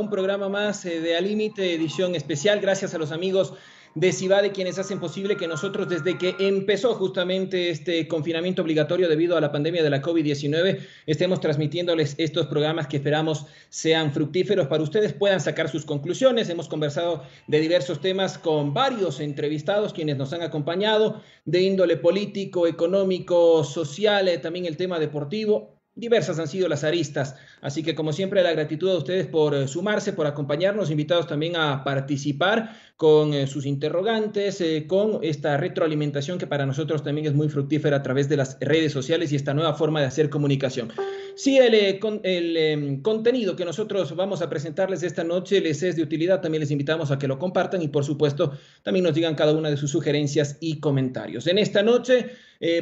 un programa más de Al Límite, edición especial. Gracias a los amigos de Cibade, quienes hacen posible que nosotros, desde que empezó justamente este confinamiento obligatorio debido a la pandemia de la COVID-19, estemos transmitiéndoles estos programas que esperamos sean fructíferos para ustedes, puedan sacar sus conclusiones. Hemos conversado de diversos temas con varios entrevistados quienes nos han acompañado, de índole político, económico, social, también el tema deportivo. Diversas han sido las aristas, así que como siempre la gratitud a ustedes por sumarse, por acompañarnos, invitados también a participar con sus interrogantes, con esta retroalimentación que para nosotros también es muy fructífera a través de las redes sociales y esta nueva forma de hacer comunicación. Si el contenido que nosotros vamos a presentarles esta noche les es de utilidad, también les invitamos a que lo compartan y por supuesto también nos digan cada una de sus sugerencias y comentarios. En esta noche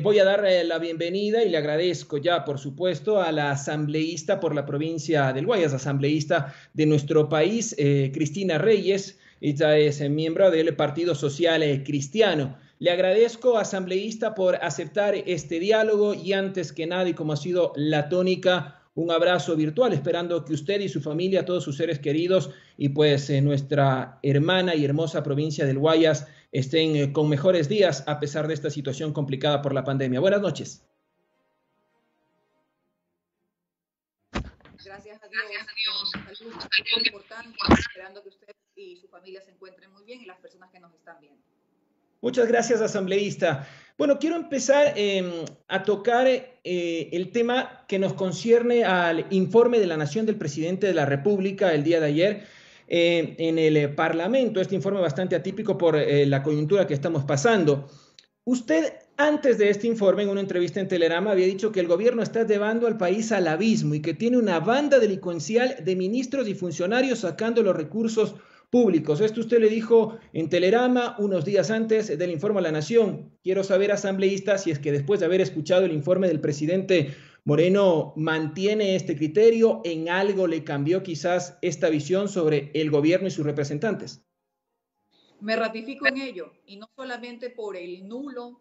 voy a dar la bienvenida y le agradezco ya, por supuesto, a la asambleísta por la provincia del Guayas, asambleísta de nuestro país, Cristina Reyes. Ella es miembro del Partido Social Cristiano. Le agradezco, asambleísta, por aceptar este diálogo y antes que nada, y como ha sido la tónica, un abrazo virtual, esperando que usted y su familia, todos sus seres queridos y pues nuestra hermana y hermosa provincia del Guayas estén con mejores días a pesar de esta situación complicada por la pandemia. Buenas noches. Gracias a Dios. Salud muy importante, esperando que usted y su familia se encuentren muy bien y las personas que nos están viendo. Muchas gracias, asambleísta. Bueno, quiero empezar a tocar el tema que nos concierne al informe de la Nación del presidente de la República el día de ayer en el Parlamento. Este informe bastante atípico por la coyuntura que estamos pasando. Usted, antes de este informe, en una entrevista en Telerama, había dicho que el gobierno está llevando al país al abismo y que tiene una banda delincuencial de ministros y funcionarios sacando los recursos públicos. Esto usted le dijo en Telerama unos días antes del informe a la Nación. Quiero saber, asambleísta, si es que después de haber escuchado el informe del presidente Moreno mantiene este criterio, en algo le cambió quizás esta visión sobre el gobierno y sus representantes. Me ratifico en ello, y no solamente por el nulo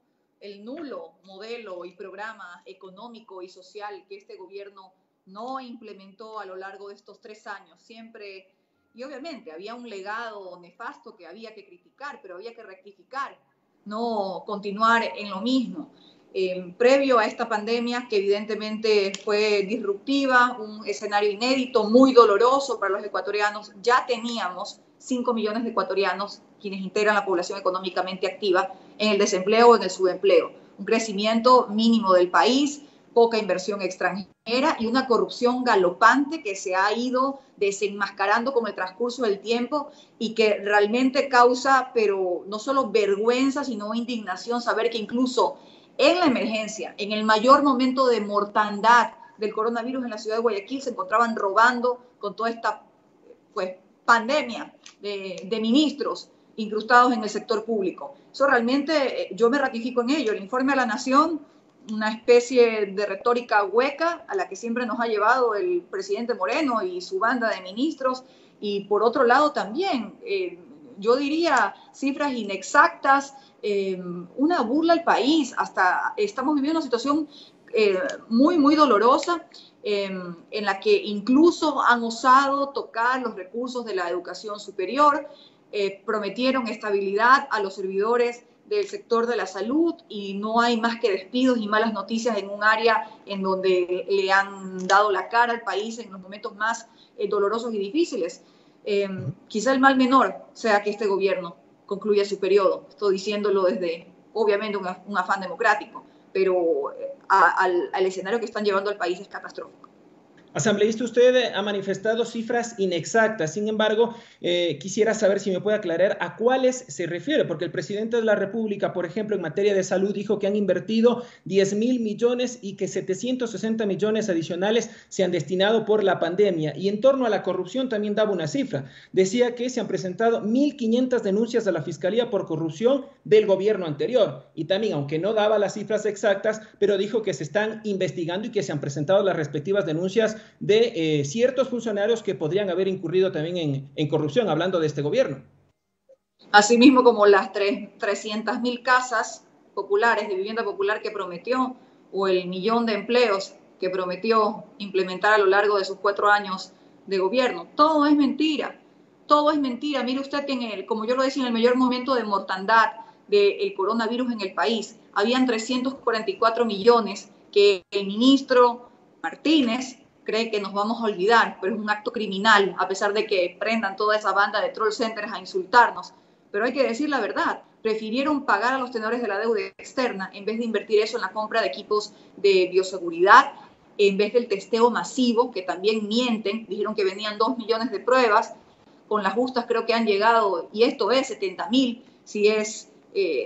modelo y programa económico y social que este gobierno no implementó a lo largo de estos 3 años. Siempre, y obviamente había un legado nefasto que había que criticar, pero había que rectificar, no continuar en lo mismo. Previo a esta pandemia, que evidentemente fue disruptiva, un escenario inédito, muy doloroso para los ecuatorianos, ya teníamos 5 millones de ecuatorianos quienes integran la población económicamente activa en el desempleo o en el subempleo. Un crecimiento mínimo del país, poca inversión extranjera y una corrupción galopante que se ha ido desenmascarando con el transcurso del tiempo y que realmente causa, pero no solo vergüenza, sino indignación saber que incluso en la emergencia, en el mayor momento de mortandad del coronavirus en la ciudad de Guayaquil, se encontraban robando con toda esta pandemia de ministros incrustados en el sector público. Eso realmente yo me ratifico en ello. El informe a la Nación, una especie de retórica hueca a la que siempre nos ha llevado el presidente Moreno y su banda de ministros, y por otro lado también, yo diría, cifras inexactas, una burla al país. Hasta estamos viviendo una situación muy dolorosa, en la que incluso han osado tocar los recursos de la educación superior, prometieron estabilidad a los servidores del sector de la salud y no hay más que despidos y malas noticias en un área en donde le han dado la cara al país en los momentos más dolorosos y difíciles. Quizá el mal menor sea que este gobierno concluya su periodo. Estoy diciéndolo desde, obviamente, un afán democrático, pero al escenario que están llevando al país es catastrófico. Asambleísta, usted ha manifestado cifras inexactas, sin embargo, quisiera saber si me puede aclarar a cuáles se refiere, porque el presidente de la República, por ejemplo, en materia de salud, dijo que han invertido 10.000 millones y que 760 millones adicionales se han destinado por la pandemia. Y en torno a la corrupción también daba una cifra. Decía que se han presentado 1.500 denuncias a la Fiscalía por corrupción del gobierno anterior. Y también, aunque no daba las cifras exactas, pero dijo que se están investigando y que se han presentado las respectivas denuncias de ciertos funcionarios que podrían haber incurrido también en corrupción, hablando de este gobierno. Asimismo, como las 300.000 casas populares de vivienda popular que prometió, o el 1.000.000 de empleos que prometió implementar a lo largo de sus 4 años de gobierno. Todo es mentira. Todo es mentira. Mire usted que como yo lo decía, en el mayor momento de mortandad del coronavirus en el país, habían 344 millones que el ministro Martínez cree que nos vamos a olvidar, pero es un acto criminal, a pesar de que prendan toda esa banda de troll centers a insultarnos. Pero hay que decir la verdad, prefirieron pagar a los tenedores de la deuda externa en vez de invertir eso en la compra de equipos de bioseguridad, en vez del testeo masivo, que también mienten, dijeron que venían 2 millones de pruebas, con las justas creo que han llegado, y esto es 70.000, si es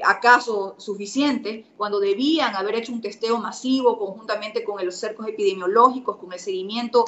acaso suficiente, cuando debían haber hecho un testeo masivo conjuntamente con los cercos epidemiológicos, con el seguimiento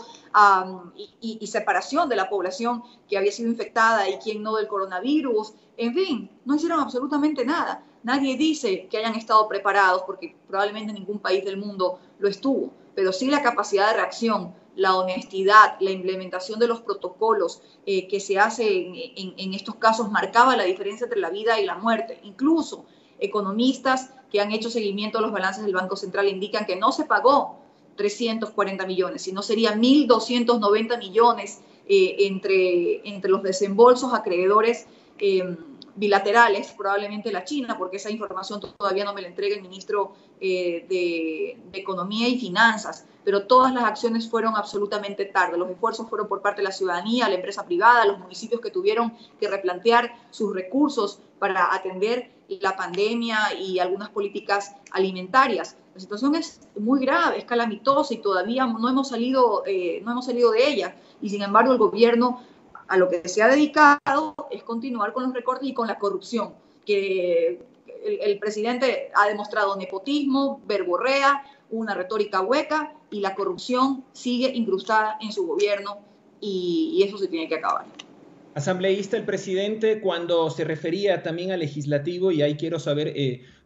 y separación de la población que había sido infectada y quien no del coronavirus. En fin, no hicieron absolutamente nada. Nadie dice que hayan estado preparados, porque probablemente ningún país del mundo lo estuvo, pero sí la capacidad de reacción, la honestidad, la implementación de los protocolos que se hace en estos casos marcaba la diferencia entre la vida y la muerte. Incluso economistas que han hecho seguimiento a los balances del Banco Central indican que no se pagó 340 millones, sino serían 1.290 millones entre los desembolsos acreedores bilaterales, probablemente la China, porque esa información todavía no me la entrega el ministro de Economía y Finanzas, pero todas las acciones fueron absolutamente tarde. Los esfuerzos fueron por parte de la ciudadanía, la empresa privada, los municipios que tuvieron que replantear sus recursos para atender la pandemia y algunas políticas alimentarias. La situación es muy grave, es calamitosa y todavía no hemos salido de ella. Y sin embargo el gobierno a lo que se ha dedicado es continuar con los recortes y con la corrupción, que el presidente ha demostrado nepotismo, verborrea, una retórica hueca, y la corrupción sigue incrustada en su gobierno y eso se tiene que acabar. Asambleísta, el presidente, cuando se refería también al legislativo, y ahí quiero saber,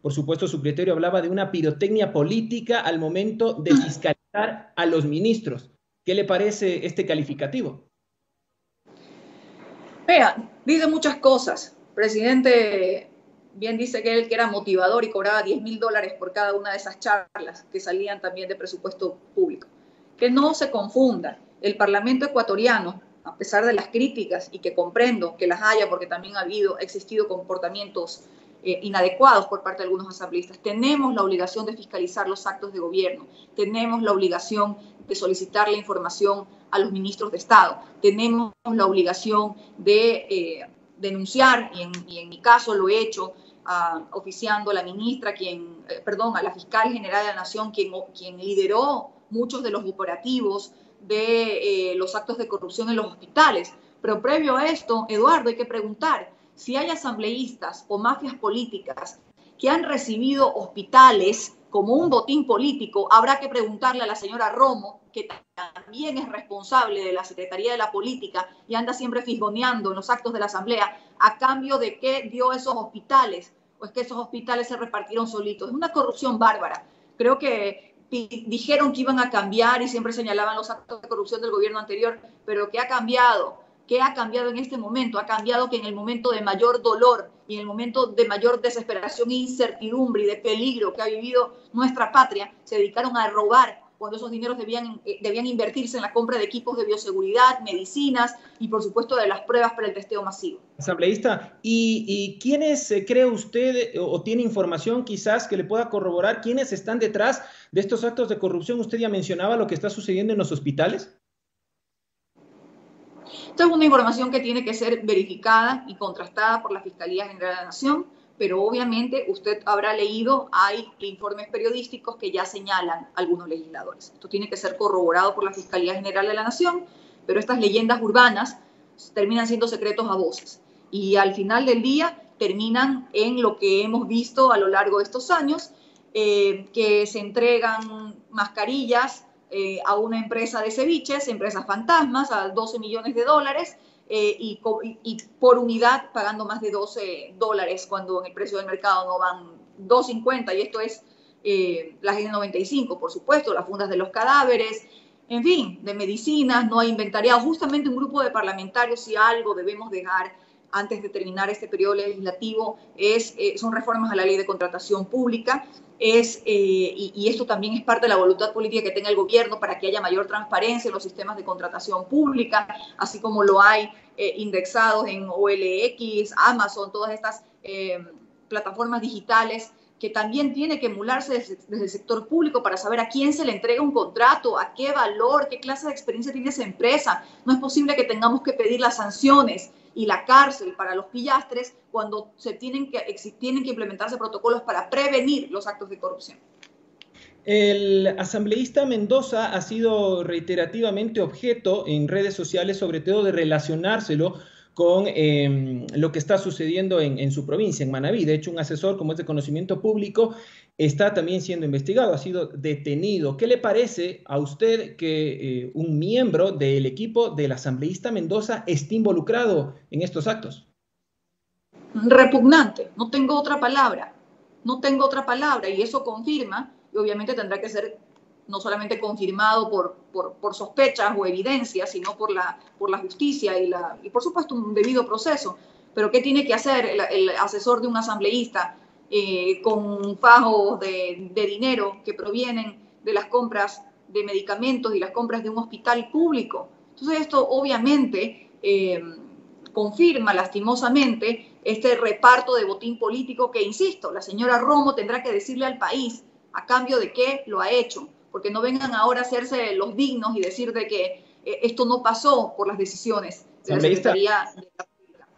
por supuesto, su criterio, hablaba de una pirotecnia política al momento de fiscalizar a los ministros. ¿Qué le parece este calificativo? Vea, dice muchas cosas. El presidente bien dice que él que era motivador y cobraba $10.000 por cada una de esas charlas que salían también de presupuesto público. Que no se confunda. El Parlamento ecuatoriano, a pesar de las críticas, y que comprendo que las haya porque también ha existido comportamientos inadecuados por parte de algunos asambleístas, tenemos la obligación de fiscalizar los actos de gobierno, tenemos la obligación de solicitar la información a los ministros de Estado, tenemos la obligación de denunciar, y en mi caso lo he hecho, oficiando a la ministra, a la fiscal general de la Nación, quien lideró muchos de los operativos de los actos de corrupción en los hospitales. Pero previo a esto, Eduardo, hay que preguntar si hay asambleístas o mafias políticas que han recibido hospitales como un botín político. Habrá que preguntarle a la señora Romo, que también es responsable de la Secretaría de la Política y anda siempre fisgoneando en los actos de la Asamblea, a cambio de qué dio esos hospitales, o es que esos hospitales se repartieron solitos. Es una corrupción bárbara. Creo que dijeron que iban a cambiar y siempre señalaban los actos de corrupción del gobierno anterior, pero ¿qué ha cambiado? ¿Qué ha cambiado en este momento? Ha cambiado que en el momento de mayor dolor y en el momento de mayor desesperación, incertidumbre y de peligro que ha vivido nuestra patria, se dedicaron a robar cuando esos dineros debían invertirse en la compra de equipos de bioseguridad, medicinas y, por supuesto, de las pruebas para el testeo masivo. Asambleísta, ¿y quiénes cree usted o tiene información quizás que le pueda corroborar quiénes están detrás de estos actos de corrupción? Usted ya mencionaba lo que está sucediendo en los hospitales. Esta es una información que tiene que ser verificada y contrastada por la Fiscalía General de la Nación, pero obviamente usted habrá leído, hay informes periodísticos que ya señalan a algunos legisladores. Esto tiene que ser corroborado por la Fiscalía General de la Nación, pero estas leyendas urbanas terminan siendo secretos a voces y al final del día terminan en lo que hemos visto a lo largo de estos años, que se entregan mascarillas a una empresa de ceviches, empresas fantasmas, a $12 millones, y por unidad pagando más de $12, cuando en el precio del mercado no van $2.50, y esto es las N95, por supuesto, las fundas de los cadáveres, en fin, de medicinas, no hay inventariado. Justamente un grupo de parlamentarios, si algo debemos dejar antes de terminar este periodo legislativo son reformas a la ley de contratación pública, y esto también es parte de la voluntad política que tenga el gobierno para que haya mayor transparencia en los sistemas de contratación pública, así como lo hay indexados en OLX, Amazon, todas estas plataformas digitales, que también tiene que emularse desde el sector público para saber a quién se le entrega un contrato, a qué valor, qué clase de experiencia tiene esa empresa. No es posible que tengamos que pedir las sanciones y la cárcel para los pillastres cuando tienen que implementarse protocolos para prevenir los actos de corrupción. El asambleísta Mendoza ha sido reiterativamente objeto en redes sociales, sobre todo de relacionárselo con lo que está sucediendo en su provincia, en Manabí. De hecho, un asesor, como es de conocimiento público, está también siendo investigado, ha sido detenido. ¿Qué le parece a usted que un miembro del equipo del asambleísta Mendoza esté involucrado en estos actos? Repugnante, no tengo otra palabra, y eso confirma, y obviamente tendrá que ser no solamente confirmado por sospechas o evidencias, sino por la justicia y por supuesto un debido proceso. Pero ¿qué tiene que hacer el asesor de un asambleísta con fajos de dinero que provienen de las compras de medicamentos y las compras de un hospital público? Entonces esto obviamente confirma lastimosamente este reparto de botín político que, insisto, la señora Romo tendrá que decirle al país a cambio de qué lo ha hecho, porque no vengan ahora a hacerse los dignos y decir de que esto no pasó por las decisiones de la Secretaría de la Pública.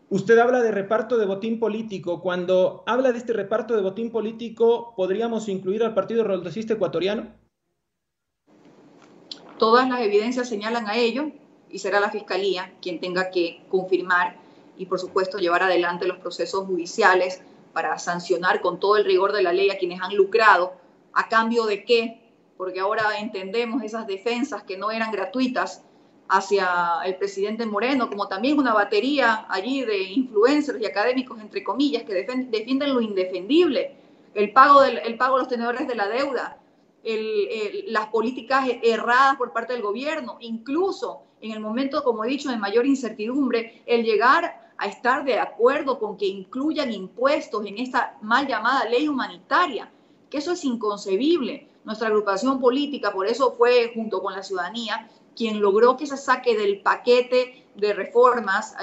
Usted habla de reparto de botín político. Cuando habla de este reparto de botín político, ¿podríamos incluir al Partido Roldosista Ecuatoriano? Todas las evidencias señalan a ello y será la Fiscalía quien tenga que confirmar y, por supuesto, llevar adelante los procesos judiciales para sancionar con todo el rigor de la ley a quienes han lucrado. ¿A cambio de qué? Porque ahora entendemos esas defensas que no eran gratuitas hacia el presidente Moreno, como también una batería allí de influencers y académicos, entre comillas, que defienden lo indefendible, el pago de los tenedores de la deuda, las políticas erradas por parte del gobierno, incluso en el momento, como he dicho, de mayor incertidumbre, el llegar a estar de acuerdo con que incluyan impuestos en esta mal llamada ley humanitaria, que eso es inconcebible. Nuestra agrupación política, por eso fue, junto con la ciudadanía, quien logró que se saque del paquete de reformas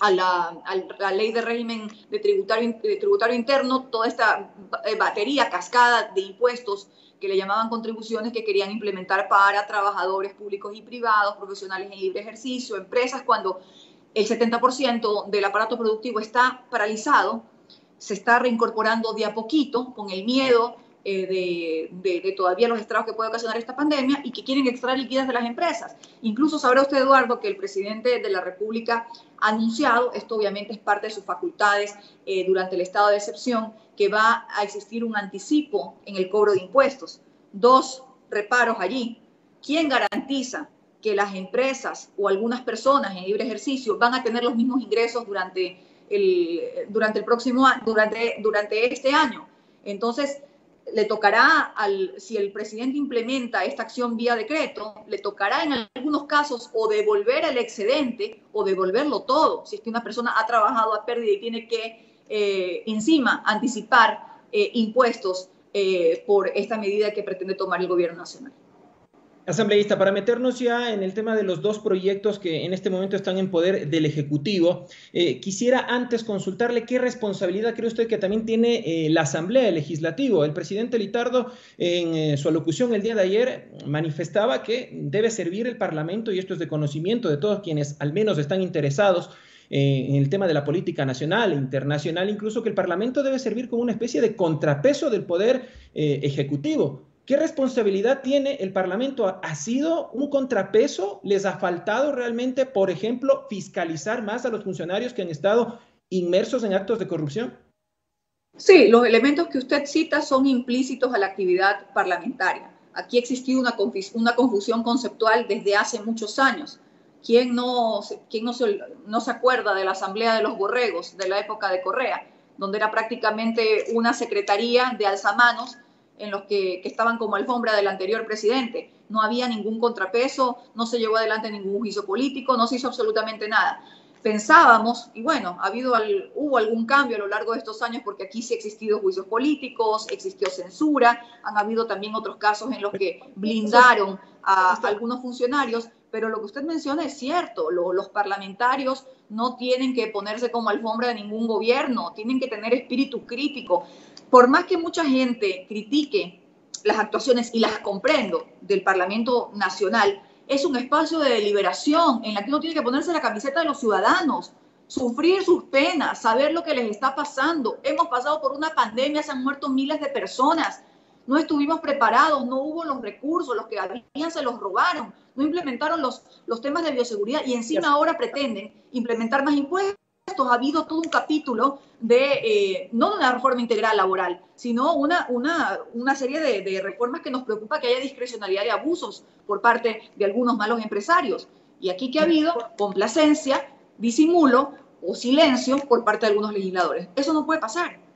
a la ley de régimen de tributario interno, toda esta batería, cascada de impuestos que le llamaban contribuciones que querían implementar para trabajadores públicos y privados, profesionales en libre ejercicio, empresas, cuando el 70% del aparato productivo está paralizado, se está reincorporando de a poquito con el miedo de todavía los estragos que puede ocasionar esta pandemia y que quieren extraer liquidez de las empresas. Incluso sabrá usted, Eduardo, que el presidente de la República ha anunciado, esto obviamente es parte de sus facultades durante el estado de excepción, que va a existir un anticipo en el cobro de impuestos. 2 reparos allí. ¿Quién garantiza que las empresas o algunas personas en libre ejercicio van a tener los mismos ingresos durante el próximo año, durante este año? Entonces, le tocará, si el presidente implementa esta acción vía decreto, le tocará en algunos casos o devolver el excedente o devolverlo todo, si es que una persona ha trabajado a pérdida y tiene que encima anticipar impuestos por esta medida que pretende tomar el gobierno nacional. Asambleísta, para meternos ya en el tema de los 2 proyectos que en este momento están en poder del Ejecutivo, quisiera antes consultarle qué responsabilidad cree usted que también tiene la Asamblea, el Legislativo. El presidente Litardo, en su alocución el día de ayer, manifestaba que debe servir el Parlamento, y esto es de conocimiento de todos quienes al menos están interesados en el tema de la política nacional e internacional, incluso que el Parlamento debe servir como una especie de contrapeso del poder ejecutivo. ¿Qué responsabilidad tiene el Parlamento? ¿Ha sido un contrapeso? ¿Les ha faltado realmente, por ejemplo, fiscalizar más a los funcionarios que han estado inmersos en actos de corrupción? Sí, los elementos que usted cita son implícitos a la actividad parlamentaria. Aquí ha existido una confusión conceptual desde hace muchos años. ¿Quién no se acuerda de la Asamblea de los Borregos de la época de Correa, donde era prácticamente una secretaría de alzamanos en los que estaban como alfombra del anterior presidente? No había ningún contrapeso, no se llevó adelante ningún juicio político, no se hizo absolutamente nada. pensábamos, y bueno, hubo algún cambio a lo largo de estos años porque aquí sí ha existido juicios políticos, existió censura, han habido también otros casos en los que blindaron a algunos funcionarios, pero lo que usted menciona es cierto, los parlamentarios no tienen que ponerse como alfombra de ningún gobierno, tienen que tener espíritu crítico. Por más que mucha gente critique las actuaciones, y las comprendo, del Parlamento Nacional, es un espacio de deliberación en la que uno tiene que ponerse la camiseta de los ciudadanos, sufrir sus penas, saber lo que les está pasando. Hemos pasado por una pandemia, se han muerto miles de personas, no estuvimos preparados, no hubo los recursos, los que habían se los robaron, no implementaron los temas de bioseguridad y encima ahora pretenden implementar más impuestos. Ha habido todo un capítulo de, no de una reforma integral laboral, sino una serie de reformas que nos preocupa que haya discrecionalidad y abusos por parte de algunos malos empresarios. Y aquí que ha habido complacencia, disimulo o silencio por parte de algunos legisladores. Eso no puede pasar.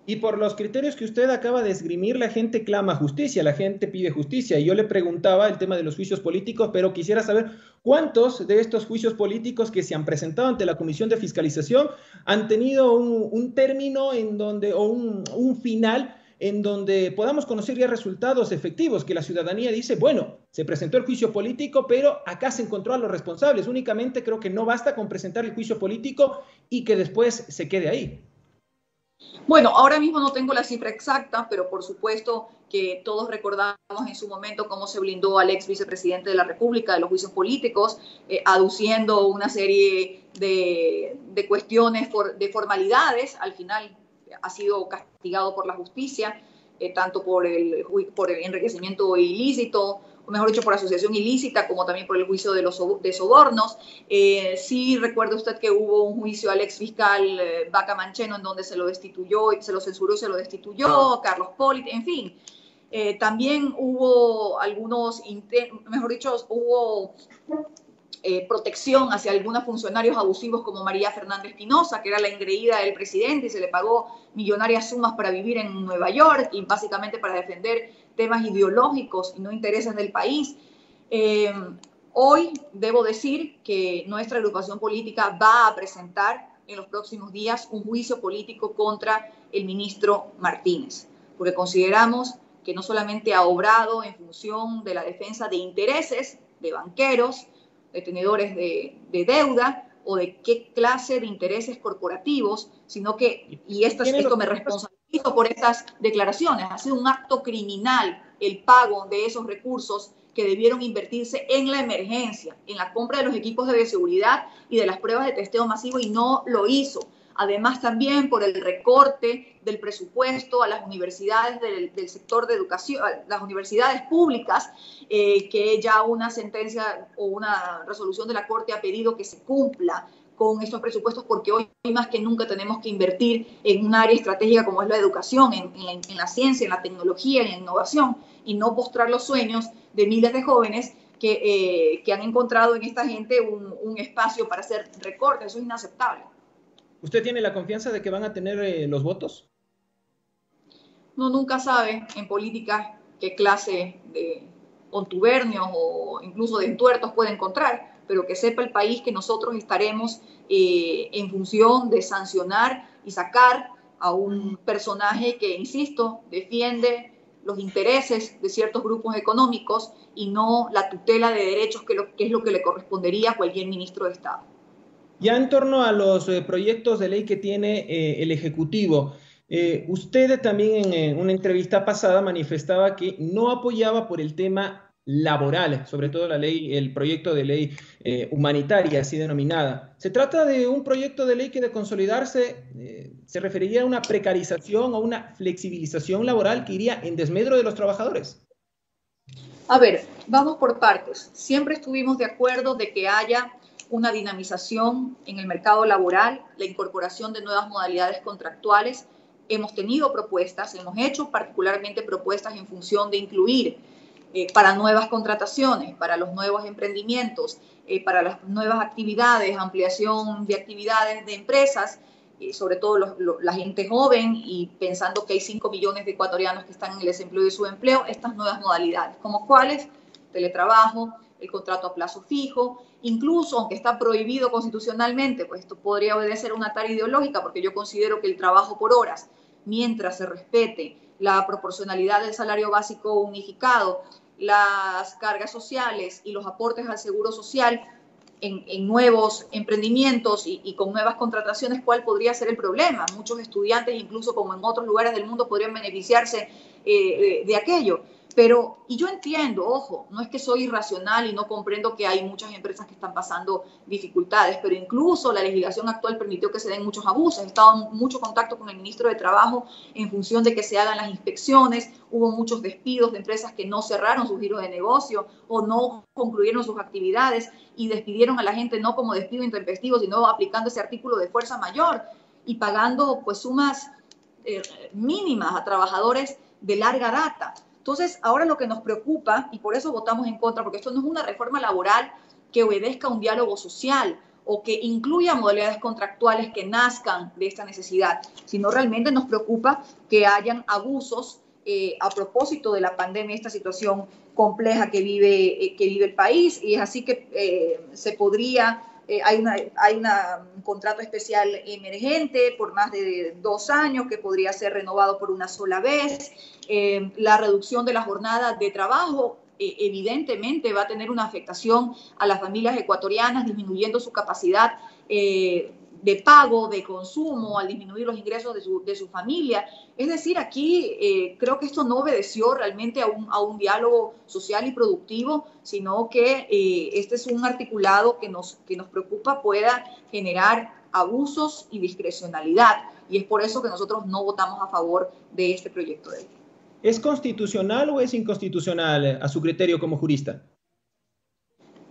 Y por los criterios que usted acaba de esgrimir, la gente clama justicia, la gente pide justicia. Y yo le preguntaba el tema de los juicios políticos, pero quisiera saber cuántos de estos juicios políticos que se han presentado ante la Comisión de Fiscalización han tenido un término en donde, o un final en donde podamos conocer ya resultados efectivos, que la ciudadanía dice, bueno, se presentó el juicio político, pero acá se encontró a los responsables. Únicamente creo que no basta con presentar el juicio político y que después se quede ahí. Bueno, ahora mismo no tengo la cifra exacta, pero por supuesto que todos recordamos en su momento cómo se blindó al ex vicepresidente de la República de los juicios políticos, aduciendo una serie de cuestiones de formalidades. Al final ha sido castigado por la justicia, tanto por el enriquecimiento ilícito, o mejor dicho, por asociación ilícita, como también por el juicio de sobornos. Sí recuerda usted que hubo un juicio al ex fiscal Vaca Mancheno en donde se lo destituyó, se lo censuró y se lo destituyó, Carlos Polit, en fin. También hubo hubo protección hacia algunos funcionarios abusivos como María Fernanda Espinosa, que era la engreída del presidente y se le pagó millonarias sumas para vivir en Nueva York y básicamente para defender temas ideológicos y no intereses del país. Hoy debo decir que nuestra agrupación política va a presentar en los próximos días un juicio político contra el ministro Martínez, porque consideramos que no solamente ha obrado en función de la defensa de intereses de banqueros, de tenedores de deuda o de qué clase de intereses corporativos, sino que, y esto me responsabilizo por estas declaraciones, ha sido un acto criminal el pago de esos recursos que debieron invertirse en la emergencia, en la compra de los equipos de bioseguridad y de las pruebas de testeo masivo, y no lo hizo. Además, también por el recorte del presupuesto a las universidades del sector de educación, a las universidades públicas, que ya una sentencia o una resolución de la Corte ha pedido que se cumpla con estos presupuestos, porque hoy más que nunca tenemos que invertir en un área estratégica como es la educación, en la ciencia, en la tecnología, en la innovación, y no postrar los sueños de miles de jóvenes que han encontrado en esta gente un espacio para hacer recortes. Eso es inaceptable. ¿Usted tiene la confianza de que van a tener los votos? Uno nunca sabe en política qué clase de contubernios o incluso de entuertos puede encontrar, pero que sepa el país que nosotros estaremos en función de sancionar y sacar a un personaje que, insisto, defiende los intereses de ciertos grupos económicos y no la tutela de derechos, que es lo que le correspondería a cualquier ministro de Estado. Ya en torno a los proyectos de ley que tiene el Ejecutivo, usted también en una entrevista pasada manifestaba que no apoyaba por el tema laboral, sobre todo el proyecto de ley humanitaria, así denominada. ¿Se trata de un proyecto de ley que de consolidarse se referiría a una precarización o una flexibilización laboral que iría en desmedro de los trabajadores? A ver, vamos por partes. Siempre estuvimos de acuerdo de que haya una dinamización en el mercado laboral, la incorporación de nuevas modalidades contractuales. Hemos tenido propuestas, hemos hecho particularmente propuestas en función de incluir para nuevas contrataciones, para los nuevos emprendimientos, para las nuevas actividades, ampliación de actividades de empresas, sobre todo la gente joven, y pensando que hay 5 millones de ecuatorianos que están en el desempleo y subempleo, estas nuevas modalidades, como cuáles: teletrabajo, el contrato a plazo fijo, incluso aunque está prohibido constitucionalmente, pues esto podría obedecer a una tarea ideológica, porque yo considero que el trabajo por horas, mientras se respete la proporcionalidad del salario básico unificado, las cargas sociales y los aportes al seguro social en nuevos emprendimientos y con nuevas contrataciones, ¿cuál podría ser el problema? Muchos estudiantes, incluso como en otros lugares del mundo, podrían beneficiarse de aquello. Pero, y yo entiendo, ojo, no es que soy irracional y no comprendo que hay muchas empresas que están pasando dificultades, pero incluso la legislación actual permitió que se den muchos abusos. He estado en mucho contacto con el ministro de Trabajo en función de que se hagan las inspecciones. Hubo muchos despidos de empresas que no cerraron sus giros de negocio o no concluyeron sus actividades y despidieron a la gente no como despido intempestivo, sino aplicando ese artículo de fuerza mayor y pagando pues sumas mínimas a trabajadores de larga data. Entonces, ahora lo que nos preocupa, y por eso votamos en contra, porque esto no es una reforma laboral que obedezca a un diálogo social o que incluya modalidades contractuales que nazcan de esta necesidad, sino realmente nos preocupa que hayan abusos a propósito de la pandemia, esta situación compleja que vive el país, y es así que se podría... hay un contrato especial emergente por más de 2 años que podría ser renovado por una sola vez. La reducción de la jornada de trabajo evidentemente va a tener una afectación a las familias ecuatorianas, disminuyendo su capacidad de pago, de consumo, al disminuir los ingresos de su familia. Es decir, aquí creo que esto no obedeció realmente a un diálogo social y productivo, sino que este es un articulado que nos preocupa pueda generar abusos y discrecionalidad. Y es por eso que nosotros no votamos a favor de este proyecto de ley. ¿Es constitucional o es inconstitucional a su criterio como jurista?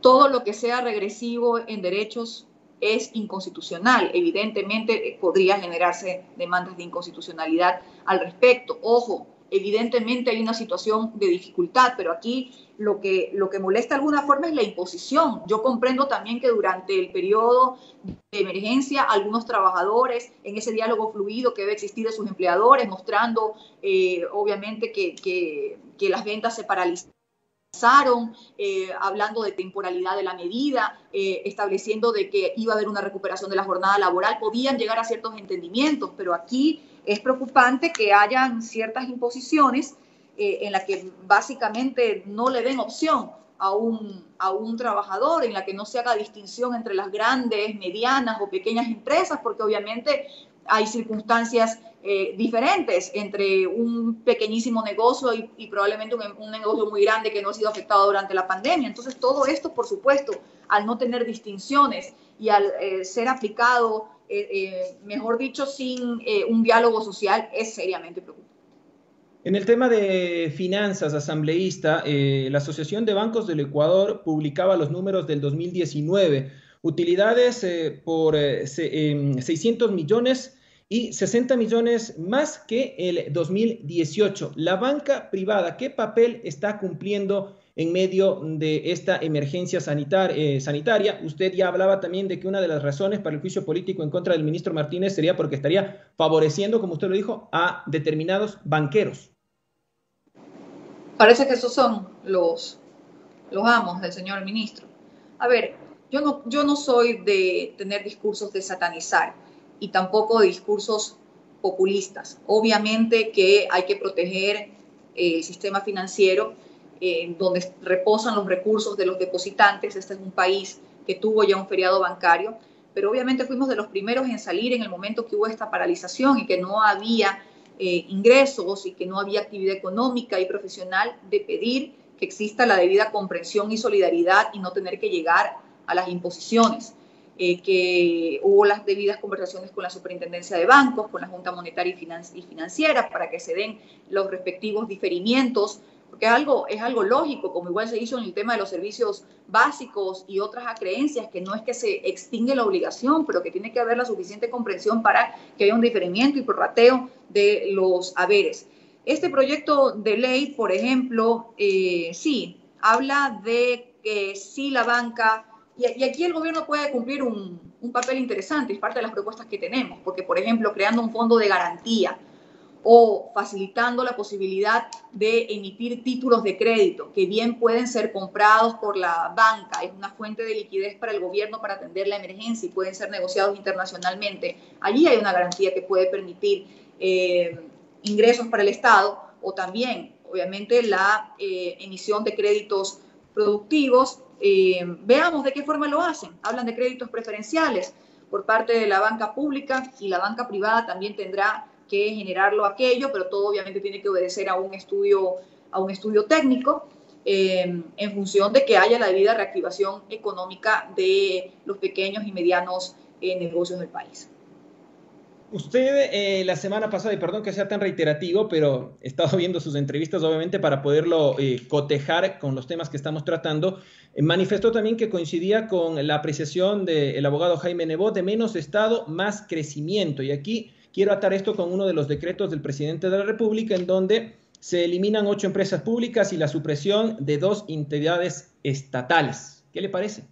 Todo lo que sea regresivo en derechos es inconstitucional. Evidentemente podría generarse demandas de inconstitucionalidad al respecto. Ojo, evidentemente hay una situación de dificultad, pero aquí lo que molesta de alguna forma es la imposición. Yo comprendo también que durante el periodo de emergencia algunos trabajadores en ese diálogo fluido que debe existir de sus empleadores, mostrando obviamente que las ventas se paralizaron, hablando de temporalidad de la medida, estableciendo de que iba a haber una recuperación de la jornada laboral, podían llegar a ciertos entendimientos, pero aquí es preocupante que hayan ciertas imposiciones en las que básicamente no le den opción a un trabajador, en la que no se haga distinción entre las grandes, medianas o pequeñas empresas, porque obviamente hay circunstancias diferentes entre un pequeñísimo negocio y probablemente un negocio muy grande que no ha sido afectado durante la pandemia. Entonces, todo esto, por supuesto, al no tener distinciones y al ser aplicado, mejor dicho, sin un diálogo social, es seriamente preocupante. En el tema de finanzas, asambleísta, la Asociación de Bancos del Ecuador publicaba los números del 2019, utilidades por 600 millones y 60 millones más que el 2018. La banca privada, ¿qué papel está cumpliendo en medio de esta emergencia sanitaria? Usted ya hablaba también de que una de las razones para el juicio político en contra del ministro Martínez sería porque estaría favoreciendo, como usted lo dijo, a determinados banqueros. Parece que esos son los amos del señor ministro. A ver, yo no soy de tener discursos de satanizar y tampoco de discursos populistas. Obviamente que hay que proteger el sistema financiero donde reposan los recursos de los depositantes. Este es un país que tuvo ya un feriado bancario, pero obviamente fuimos de los primeros en salir en el momento que hubo esta paralización y que no había ingresos y que no había actividad económica y profesional, de pedir que exista la debida comprensión y solidaridad y no tener que llegar a las imposiciones, que hubo las debidas conversaciones con la Superintendencia de Bancos, con la Junta Monetaria y Financiera para que se den los respectivos diferimientos, porque es algo lógico, como igual se hizo en el tema de los servicios básicos y otras acreencias, que no es que se extingue la obligación, pero que tiene que haber la suficiente comprensión para que haya un diferimiento y prorrateo de los haberes. Este proyecto de ley, por ejemplo, sí, habla de que sí la banca, y aquí el gobierno puede cumplir un papel interesante, es parte de las propuestas que tenemos, porque, por ejemplo, creando un fondo de garantía o facilitando la posibilidad de emitir títulos de crédito, que bien pueden ser comprados por la banca, es una fuente de liquidez para el gobierno para atender la emergencia y pueden ser negociados internacionalmente. Allí hay una garantía que puede permitir ingresos para el Estado, o también, obviamente, la emisión de créditos productivos. Veamos de qué forma lo hacen. Hablan de créditos preferenciales por parte de la banca pública, y la banca privada también tendrá que generarlo aquello, pero todo obviamente tiene que obedecer a un estudio técnico en función de que haya la debida reactivación económica de los pequeños y medianos negocios del país. Usted la semana pasada, y perdón que sea tan reiterativo, pero he estado viendo sus entrevistas obviamente para poderlo cotejar con los temas que estamos tratando, manifestó también que coincidía con la apreciación del abogado Jaime Nebot de menos Estado, más crecimiento. Y aquí quiero atar esto con uno de los decretos del presidente de la República, en donde se eliminan 8 empresas públicas y la supresión de 2 entidades estatales. ¿Qué le parece?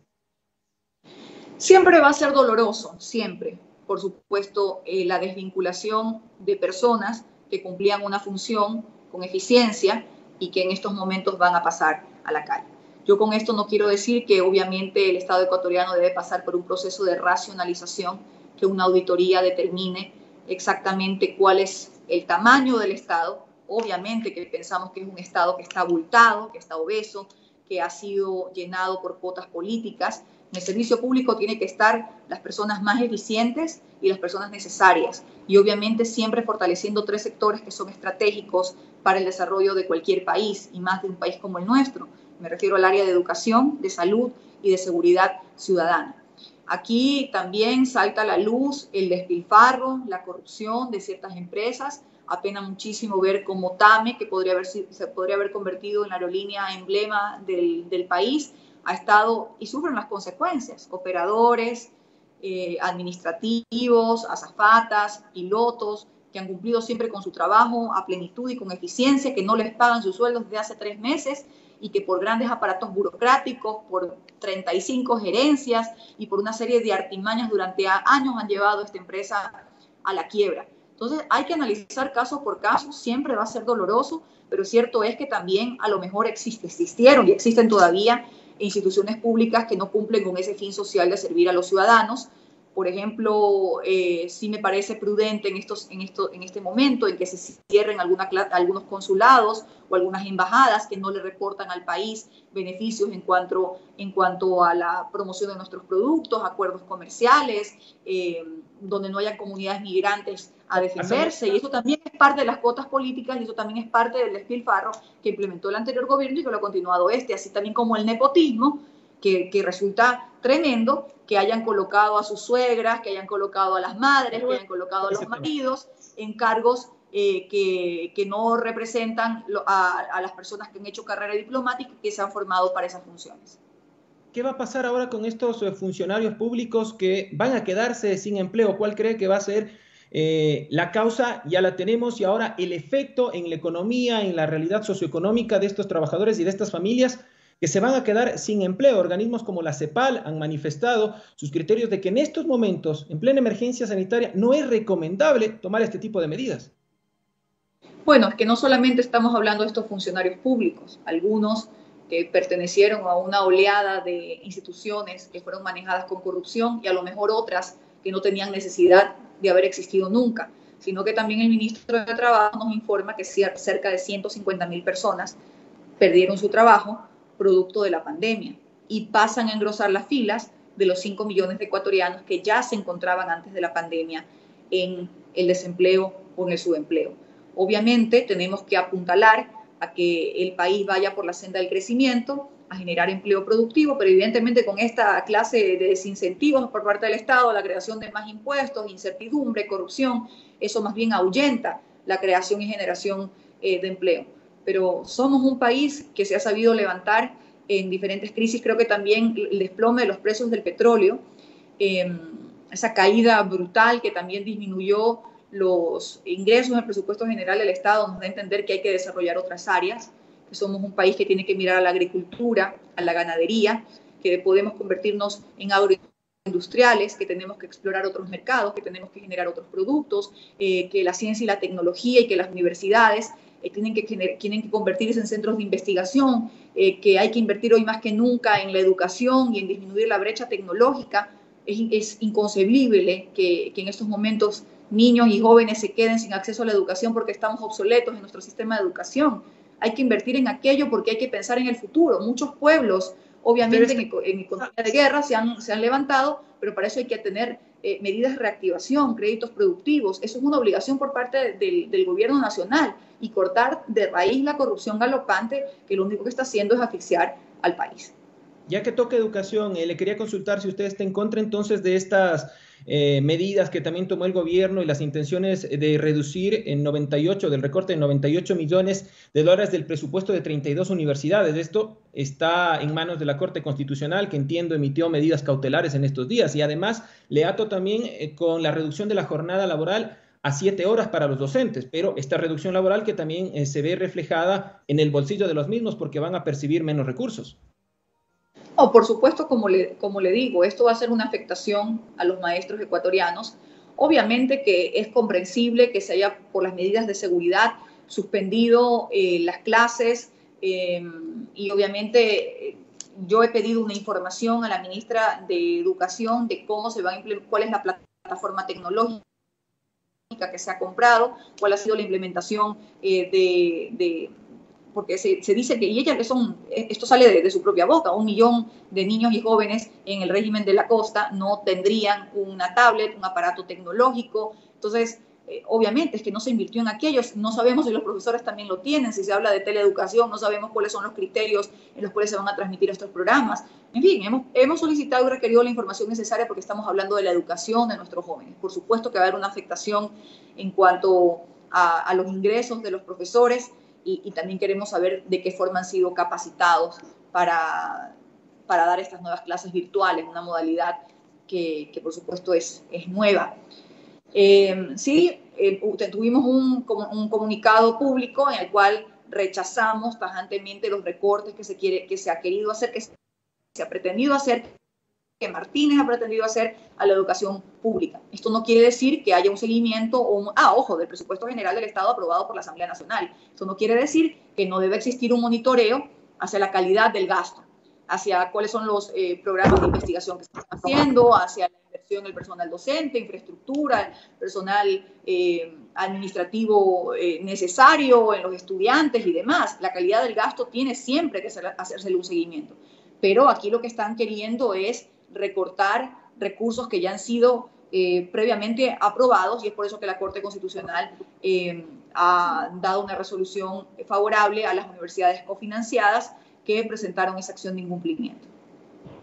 Siempre va a ser doloroso, siempre. Por supuesto, la desvinculación de personas que cumplían una función con eficiencia y que en estos momentos van a pasar a la calle. Yo con esto no quiero decir que obviamente el Estado ecuatoriano debe pasar por un proceso de racionalización, que una auditoría determine exactamente cuál es el tamaño del Estado. Obviamente que pensamos que es un Estado que está abultado, que está obeso, que ha sido llenado por cuotas políticas. En el servicio público tiene que estar las personas más eficientes y las personas necesarias. Y obviamente siempre fortaleciendo 3 sectores que son estratégicos para el desarrollo de cualquier país, y más de un país como el nuestro. Me refiero al área de educación, de salud y de seguridad ciudadana. Aquí también salta a la luz el despilfarro, la corrupción de ciertas empresas. Apena muchísimo ver cómo TAME, que se podría haber convertido en la aerolínea emblema del país, ha estado y sufren las consecuencias. Operadores, administrativos, azafatas, pilotos, que han cumplido siempre con su trabajo a plenitud y con eficiencia, que no les pagan sus sueldos desde hace 3 meses y que por grandes aparatos burocráticos, por 35 gerencias y por una serie de artimañas durante años han llevado a esta empresa a la quiebra. Entonces hay que analizar caso por caso, siempre va a ser doloroso, pero cierto es que también a lo mejor existieron y existen todavía instituciones públicas que no cumplen con ese fin social de servir a los ciudadanos. Por ejemplo, sí me parece prudente en este momento en que se cierren algunos consulados o algunas embajadas que no le reportan al país beneficios en cuanto a la promoción de nuestros productos, acuerdos comerciales, donde no haya comunidades migrantes a defenderse. Y eso también es parte de las cuotas políticas y eso también es parte del despilfarro que implementó el anterior gobierno y que lo ha continuado este, así también como el nepotismo, que resulta tremendo que hayan colocado a sus suegras, que hayan colocado a las madres, que hayan colocado a los maridos en cargos que no representan a las personas que han hecho carrera diplomática y que se han formado para esas funciones. ¿Qué va a pasar ahora con estos funcionarios públicos que van a quedarse sin empleo? ¿Cuál cree que va a ser la causa? Ya la tenemos, y ahora el efecto en la economía, en la realidad socioeconómica de estos trabajadores y de estas familias que se van a quedar sin empleo. Organismos como la CEPAL han manifestado sus criterios de que en estos momentos, en plena emergencia sanitaria, no es recomendable tomar este tipo de medidas. Bueno, es que no solamente estamos hablando de estos funcionarios públicos, algunos que pertenecieron a una oleada de instituciones que fueron manejadas con corrupción y a lo mejor otras que no tenían necesidad de haber existido nunca, sino que también el ministro de Trabajo nos informa que cerca de 150.000 personas perdieron su trabajo producto de la pandemia y pasan a engrosar las filas de los 5 millones de ecuatorianos que ya se encontraban antes de la pandemia en el desempleo o en el subempleo. Obviamente tenemos que apuntalar a que el país vaya por la senda del crecimiento, a generar empleo productivo, pero evidentemente con esta clase de desincentivos por parte del Estado, la creación de más impuestos, incertidumbre, corrupción, eso más bien ahuyenta la creación y generación de empleo. Pero somos un país que se ha sabido levantar en diferentes crisis. Creo que también el desplome de los precios del petróleo, esa caída brutal que también disminuyó los ingresos del presupuesto general del Estado, nos da a entender que hay que desarrollar otras áreas, que somos un país que tiene que mirar a la agricultura, a la ganadería, que podemos convertirnos en industriales, que tenemos que explorar otros mercados, que tenemos que generar otros productos, que la ciencia y la tecnología y que las universidades tienen que convertirse en centros de investigación, que hay que invertir hoy más que nunca en la educación y en disminuir la brecha tecnológica. Es inconcebible que en estos momentos niños y jóvenes se queden sin acceso a la educación porque estamos obsoletos en nuestro sistema de educación. Hay que invertir en aquello porque hay que pensar en el futuro. Muchos pueblos, obviamente, en economía de guerra se han levantado, pero para eso hay que tener medidas de reactivación, créditos productivos. Eso es una obligación por parte del gobierno nacional, y cortar de raíz la corrupción galopante, que lo único que está haciendo es asfixiar al país. Ya que toca educación, le quería consultar si usted está en contra entonces de estas medidas que también tomó el gobierno y las intenciones de reducir en 98, del recorte de 98 millones de dólares del presupuesto de 32 universidades. Esto está en manos de la Corte Constitucional, que entiendo emitió medidas cautelares en estos días, y además le ato también con la reducción de la jornada laboral a 7 horas para los docentes, pero esta reducción laboral que también se ve reflejada en el bolsillo de los mismos porque van a percibir menos recursos. Oh, por supuesto, como le digo, esto va a ser una afectación a los maestros ecuatorianos. Obviamente que es comprensible que se haya, por las medidas de seguridad, suspendido las clases, y obviamente yo he pedido una información a la ministra de Educación de cómo se va a implementar, cuál es la plataforma tecnológica que se ha comprado, cuál ha sido la implementación porque se dice que, y ella que esto sale de su propia boca, 1 millón de niños y jóvenes en el régimen de la costa no tendrían una tablet, un aparato tecnológico. Entonces, obviamente es que no se invirtió en aquellos, no sabemos si los profesores también lo tienen, si se habla de teleeducación, no sabemos cuáles son los criterios en los cuales se van a transmitir estos programas. En fin, hemos solicitado y requerido la información necesaria porque estamos hablando de la educación de nuestros jóvenes. Por supuesto que va a haber una afectación en cuanto a los ingresos de los profesores, y también queremos saber de qué forma han sido capacitados para dar estas nuevas clases virtuales, una modalidad que por supuesto es nueva. Tuvimos un comunicado público en el cual rechazamos tajantemente los recortes que se ha querido hacer, que se ha pretendido hacer, que Martínez ha pretendido hacer a la educación pública. Esto no quiere decir que haya un seguimiento ojo, del presupuesto general del Estado aprobado por la Asamblea Nacional. Esto no quiere decir que no debe existir un monitoreo hacia la calidad del gasto, hacia cuáles son los programas de investigación que se están haciendo, hacia la inversión en el personal docente, infraestructura, personal administrativo necesario en los estudiantes y demás. La calidad del gasto tiene siempre que hacerse un seguimiento. Pero aquí lo que están queriendo es recortar recursos que ya han sido previamente aprobados, y es por eso que la Corte Constitucional ha dado una resolución favorable a las universidades cofinanciadas que presentaron esa acción de incumplimiento.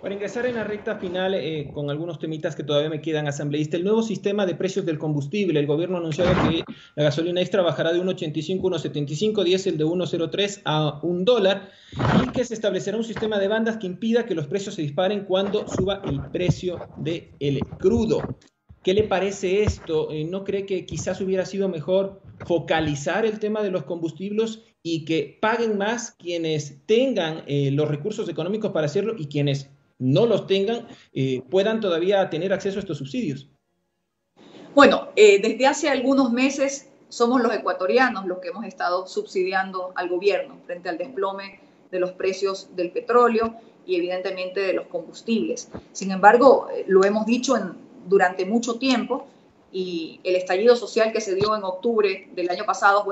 Para ingresar en la recta final, con algunos temitas que todavía me quedan, asambleísta, el nuevo sistema de precios del combustible. El gobierno anunció que la gasolina extra bajará de 1.85 a 1.75, diésel de 1.03 a $1, y que se establecerá un sistema de bandas que impida que los precios se disparen cuando suba el precio del crudo. ¿Qué le parece esto? ¿No cree que quizás hubiera sido mejor focalizar el tema de los combustibles y que paguen más quienes tengan los recursos económicos para hacerlo, y quienes no los tengan puedan todavía tener acceso a estos subsidios? Bueno, desde hace algunos meses somos los ecuatorianos los que hemos estado subsidiando al gobierno frente al desplome de los precios del petróleo y evidentemente de los combustibles. Sin embargo, lo hemos dicho durante mucho tiempo, y el estallido social que se dio en octubre del año pasado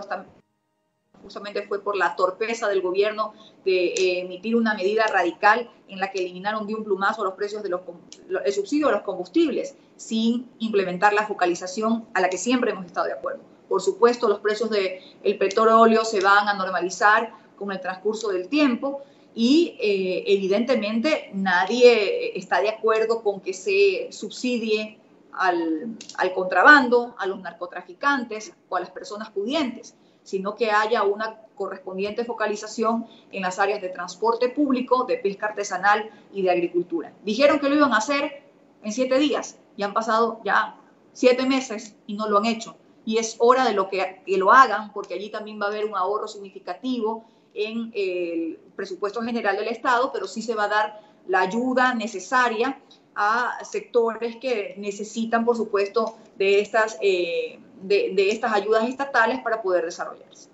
justamente fue por la torpeza del gobierno de emitir una medida radical en la que eliminaron de un plumazo los precios el subsidio de los combustibles, sin implementar la focalización a la que siempre hemos estado de acuerdo. Por supuesto, los precios del petróleo se van a normalizar con el transcurso del tiempo, y evidentemente nadie está de acuerdo con que se subsidie al contrabando, a los narcotraficantes o a las personas pudientes, sino que haya una correspondiente focalización en las áreas de transporte público, de pesca artesanal y de agricultura. Dijeron que lo iban a hacer en 7 días, y han pasado ya 7 meses y no lo han hecho. Y es hora de que lo hagan, porque allí también va a haber un ahorro significativo en el presupuesto general del Estado, pero sí se va a dar la ayuda necesaria a sectores que necesitan, por supuesto, de estas ayudas estatales para poder desarrollarse.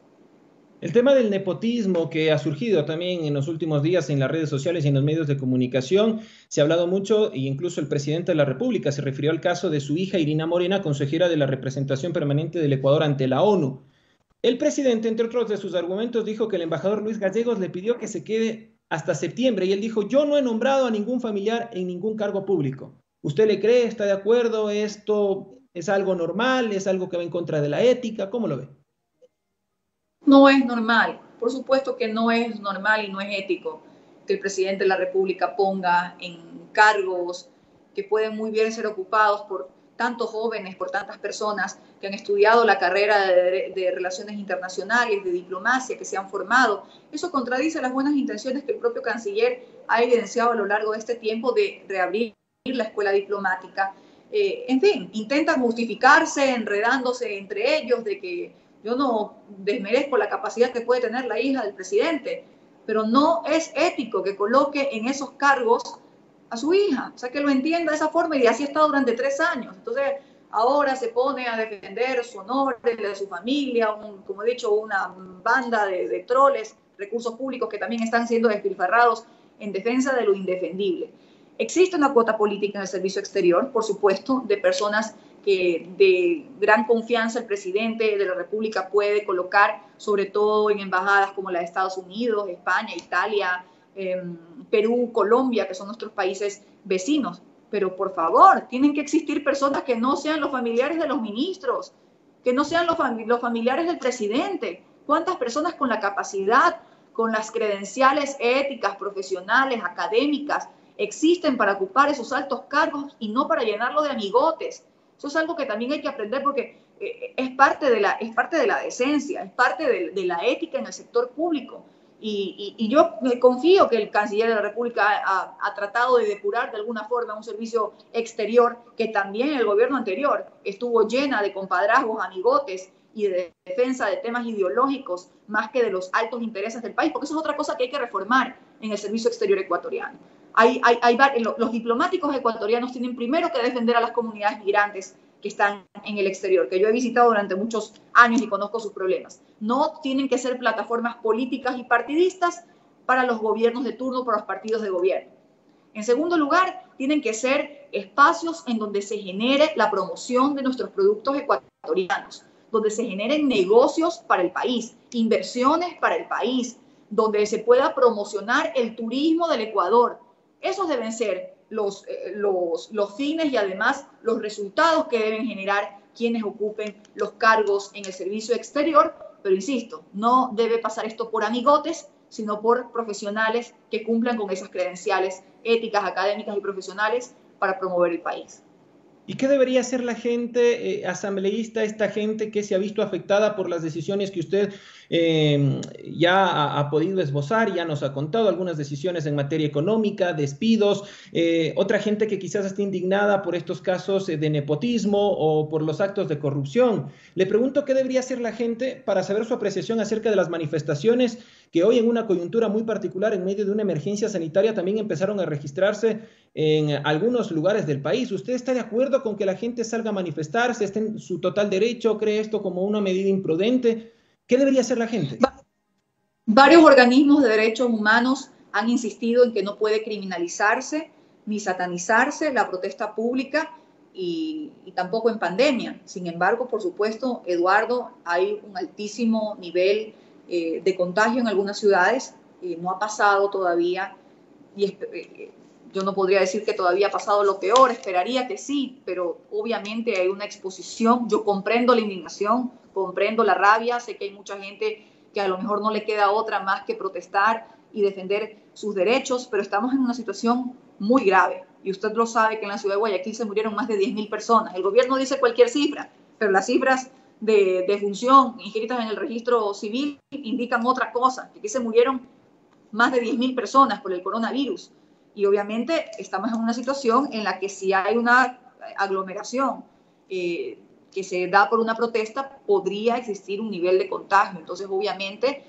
El tema del nepotismo que ha surgido también en los últimos días en las redes sociales y en los medios de comunicación, se ha hablado mucho e incluso el presidente de la República se refirió al caso de su hija Irina Morena, consejera de la representación permanente del Ecuador ante la ONU. El presidente, entre otros de sus argumentos, dijo que el embajador Luis Gallegos le pidió que se quede hasta septiembre y él dijo, yo no he nombrado a ningún familiar en ningún cargo público. ¿Usted le cree? ¿Está de acuerdo? ¿Esto es algo normal? ¿Es algo que va en contra de la ética? ¿Cómo lo ve? No es normal, por supuesto que no es normal y no es ético que el presidente de la República ponga en cargos que pueden muy bien ser ocupados por tantos jóvenes, por tantas personas que han estudiado la carrera de relaciones internacionales, de diplomacia, que se han formado. Eso contradice las buenas intenciones que el propio canciller ha evidenciado a lo largo de este tiempo de reabrir la escuela diplomática. En fin, intentan justificarse, enredándose entre ellos de que yo no desmerezco la capacidad que puede tener la hija del presidente, pero no es ético que coloque en esos cargos a su hija. O sea, que lo entienda de esa forma y así ha estado durante 3 años. Entonces, ahora se pone a defender su honor, de su familia, como he dicho, una banda de troles, recursos públicos que también están siendo despilfarrados en defensa de lo indefendible. Existe una cuota política en el servicio exterior, por supuesto, de personas que de gran confianza el presidente de la República puede colocar, sobre todo en embajadas como la de Estados Unidos, España, Italia, Perú, Colombia, que son nuestros países vecinos. Pero por favor, tienen que existir personas que no sean los familiares de los ministros, que no sean los familiares del presidente. ¿Cuántas personas con la capacidad, con las credenciales éticas, profesionales, académicas, existen para ocupar esos altos cargos y no para llenarlo de amigotes? Eso es algo que también hay que aprender porque es parte de la decencia, es parte de la ética en el sector público. Y yo confío que el canciller de la República ha tratado de depurar de alguna forma un servicio exterior que también el gobierno anterior estuvo llena de compadrazgos, amigotes y de defensa de temas ideológicos más que de los altos intereses del país, porque eso es otra cosa que hay que reformar en el servicio exterior ecuatoriano. Los diplomáticos ecuatorianos tienen primero que defender a las comunidades migrantes que están en el exterior, que yo he visitado durante muchos años y conozco sus problemas. No tienen que ser plataformas políticas y partidistas para los gobiernos de turno, para los partidos de gobierno. En segundo lugar, tienen que ser espacios en donde se genere la promoción de nuestros productos ecuatorianos, donde se generen negocios para el país, inversiones para el país, donde se pueda promocionar el turismo del Ecuador. Esos deben ser los fines y además los resultados que deben generar quienes ocupen los cargos en el servicio exterior, pero insisto, no debe pasar esto por amigotes, sino por profesionales que cumplan con esas credenciales éticas, académicas y profesionales para promover el país. ¿Y qué debería hacer la gente asambleísta, esta gente que se ha visto afectada por las decisiones que usted ya ha podido esbozar, ya nos ha contado algunas decisiones en materia económica, despidos, otra gente que quizás esté indignada por estos casos de nepotismo o por los actos de corrupción? Le pregunto qué debería hacer la gente para saber su apreciación acerca de las manifestaciones que hoy en una coyuntura muy particular, en medio de una emergencia sanitaria, también empezaron a registrarse en algunos lugares del país. ¿Usted está de acuerdo con que la gente salga a manifestarse, esté en su total derecho, cree esto como una medida imprudente? ¿Qué debería hacer la gente? Varios organismos de derechos humanos han insistido en que no puede criminalizarse ni satanizarse la protesta pública y tampoco en pandemia. Sin embargo, por supuesto, Eduardo, hay un altísimo nivel de contagio en algunas ciudades. No ha pasado todavía y yo no podría decir que todavía ha pasado lo peor, esperaría que sí, pero obviamente hay una exposición. Yo comprendo la indignación, comprendo la rabia, sé que hay mucha gente que a lo mejor no le queda otra más que protestar y defender sus derechos, pero estamos en una situación muy grave. Y usted lo sabe que en la ciudad de Guayaquil se murieron más de 10.000 personas. El gobierno dice cualquier cifra, pero las cifras de defunción inscritas en el registro civil indican otra cosa, que aquí se murieron más de 10.000 personas por el coronavirus. Y obviamente estamos en una situación en la que si hay una aglomeración que se da por una protesta, podría existir un nivel de contagio. Entonces, obviamente,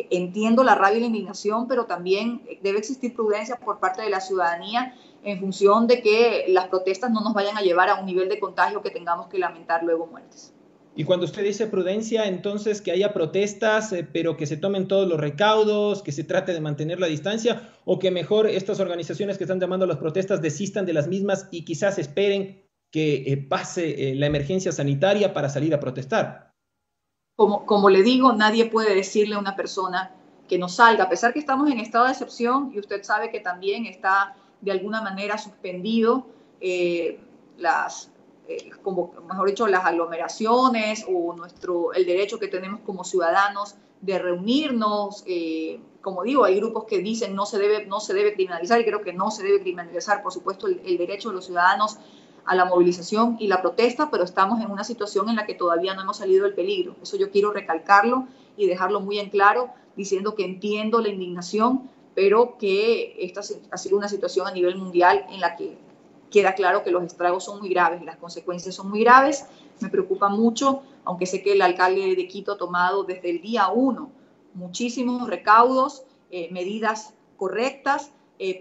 entiendo la rabia y la indignación, pero también debe existir prudencia por parte de la ciudadanía en función de que las protestas no nos vayan a llevar a un nivel de contagio que tengamos que lamentar luego muertes. Y cuando usted dice prudencia, entonces que haya protestas, pero que se tomen todos los recaudos, que se trate de mantener la distancia, o que mejor estas organizaciones que están llamando a las protestas desistan de las mismas y quizás esperen que pase la emergencia sanitaria para salir a protestar. Como le digo, nadie puede decirle a una persona que no salga, a pesar que estamos en estado de excepción y usted sabe que también está de alguna manera suspendido como mejor dicho, las aglomeraciones o el derecho que tenemos como ciudadanos de reunirnos. Como digo, hay grupos que dicen no se debe criminalizar, y creo que no se debe criminalizar, por supuesto, el derecho de los ciudadanos a la movilización y la protesta, pero estamos en una situación en la que todavía no hemos salido del peligro. Eso yo quiero recalcarlo y dejarlo muy en claro, diciendo que entiendo la indignación, pero que esta ha sido una situación a nivel mundial en la que queda claro que los estragos son muy graves, las consecuencias son muy graves. Me preocupa mucho, aunque sé que el alcalde de Quito ha tomado desde el día 1 muchísimos recaudos, medidas correctas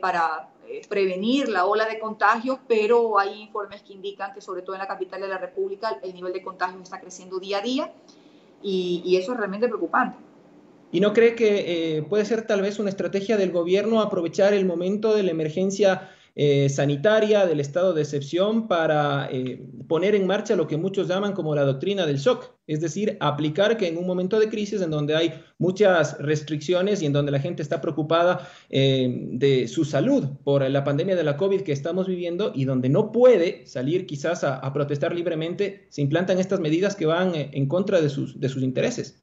para prevenir la ola de contagios, pero hay informes que indican que sobre todo en la capital de la República el nivel de contagios está creciendo día a día y eso es realmente preocupante. ¿Y no cree que puede ser tal vez una estrategia del gobierno aprovechar el momento de la emergencia sanitaria, del estado de excepción, para poner en marcha lo que muchos llaman como la doctrina del shock? Es decir, aplicar que en un momento de crisis en donde hay muchas restricciones y en donde la gente está preocupada de su salud por la pandemia de la COVID que estamos viviendo y donde no puede salir quizás a protestar libremente, se implantan estas medidas que van en contra de sus intereses.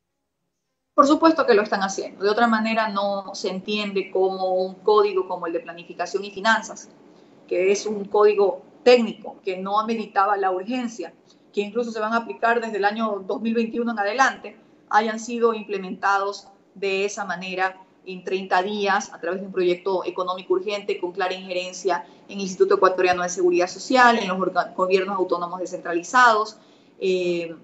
Por supuesto que lo están haciendo. De otra manera no se entiende como un código como el de planificación y finanzas, que es un código técnico que no ameritaba la urgencia, que incluso se van a aplicar desde el año 2021 en adelante, hayan sido implementados de esa manera en 30 días a través de un proyecto económico urgente con clara injerencia en el Instituto Ecuatoriano de Seguridad Social, en los gobiernos autónomos descentralizados,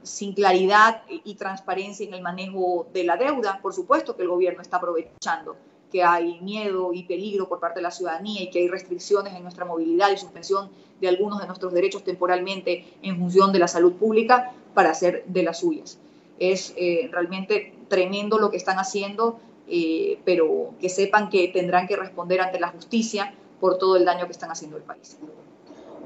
sin claridad y transparencia en el manejo de la deuda. Por supuesto que el gobierno está aprovechando que hay miedo y peligro por parte de la ciudadanía y que hay restricciones en nuestra movilidad y suspensión de algunos de nuestros derechos temporalmente en función de la salud pública para hacer de las suyas. Es realmente tremendo lo que están haciendo, pero que sepan que tendrán que responder ante la justicia por todo el daño que están haciendo al país.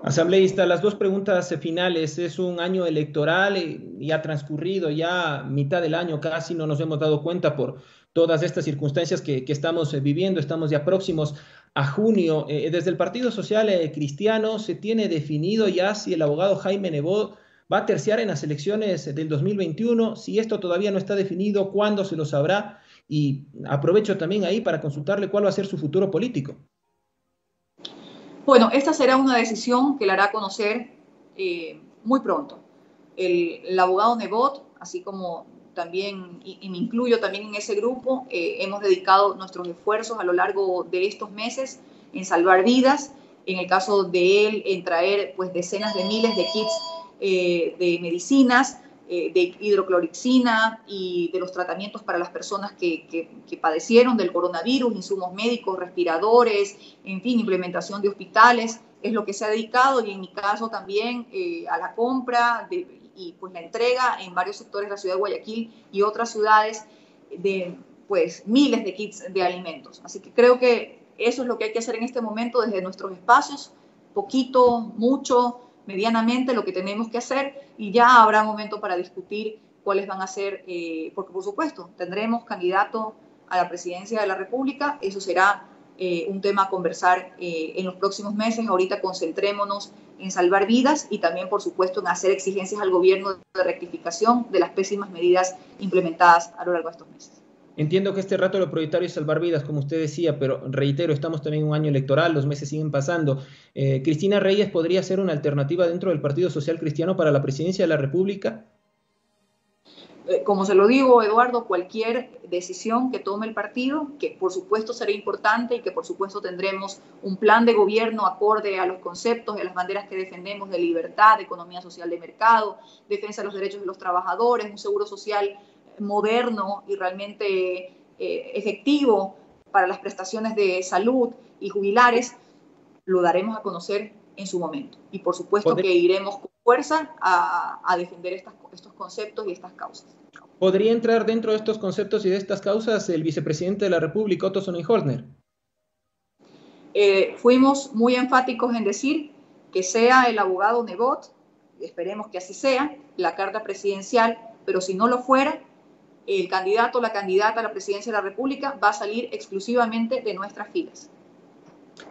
Asambleísta, las dos preguntas finales. Es un año electoral y ha transcurrido ya mitad del año, casi no nos hemos dado cuenta por todas estas circunstancias que estamos viviendo. Estamos ya próximos a junio. Desde el Partido Social Cristiano se tiene definido ya si el abogado Jaime Nebot va a terciar en las elecciones del 2021. Si esto todavía no está definido, ¿cuándo se lo sabrá? Y aprovecho también ahí para consultarle cuál va a ser su futuro político. Bueno, esta será una decisión que la hará conocer muy pronto. El abogado Nebot, así como también, y me incluyo también en ese grupo, hemos dedicado nuestros esfuerzos a lo largo de estos meses en salvar vidas. En el caso de él, en traer pues decenas de miles de kits de medicinas, de hidroclorixina y de los tratamientos para las personas que padecieron del coronavirus, insumos médicos, respiradores, en fin, implementación de hospitales, es lo que se ha dedicado, y en mi caso también a la compra y pues la entrega en varios sectores de la ciudad de Guayaquil y otras ciudades de pues miles de kits de alimentos. Así que creo que eso es lo que hay que hacer en este momento desde nuestros espacios, poquito, mucho, medianamente lo que tenemos que hacer, y ya habrá momento para discutir cuáles van a ser, porque por supuesto tendremos candidato a la presidencia de la República. Eso será un tema a conversar en los próximos meses. Ahorita concentrémonos en salvar vidas y también por supuesto en hacer exigencias al gobierno de rectificación de las pésimas medidas implementadas a lo largo de estos meses. Entiendo que este rato lo prioritario es salvar vidas, como usted decía, pero reitero, estamos también en un año electoral, los meses siguen pasando. ¿Cristina Reyes podría ser una alternativa dentro del Partido Social Cristiano para la presidencia de la República? Como se lo digo, Eduardo, cualquier decisión que tome el partido, que por supuesto será importante y que por supuesto tendremos un plan de gobierno acorde a los conceptos y a las banderas que defendemos de libertad, de economía social de mercado, defensa de los derechos de los trabajadores, un seguro social moderno y realmente efectivo para las prestaciones de salud y jubilares, lo daremos a conocer en su momento. Y por supuesto que iremos con fuerza a defender estos conceptos y estas causas. ¿Podría entrar dentro de estos conceptos y de estas causas el vicepresidente de la República, Otto Sonnenholzner? Fuimos muy enfáticos en decir que sea el abogado Nebot, esperemos que así sea, la carta presidencial, pero si no lo fuera, el candidato o la candidata a la presidencia de la República va a salir exclusivamente de nuestras filas.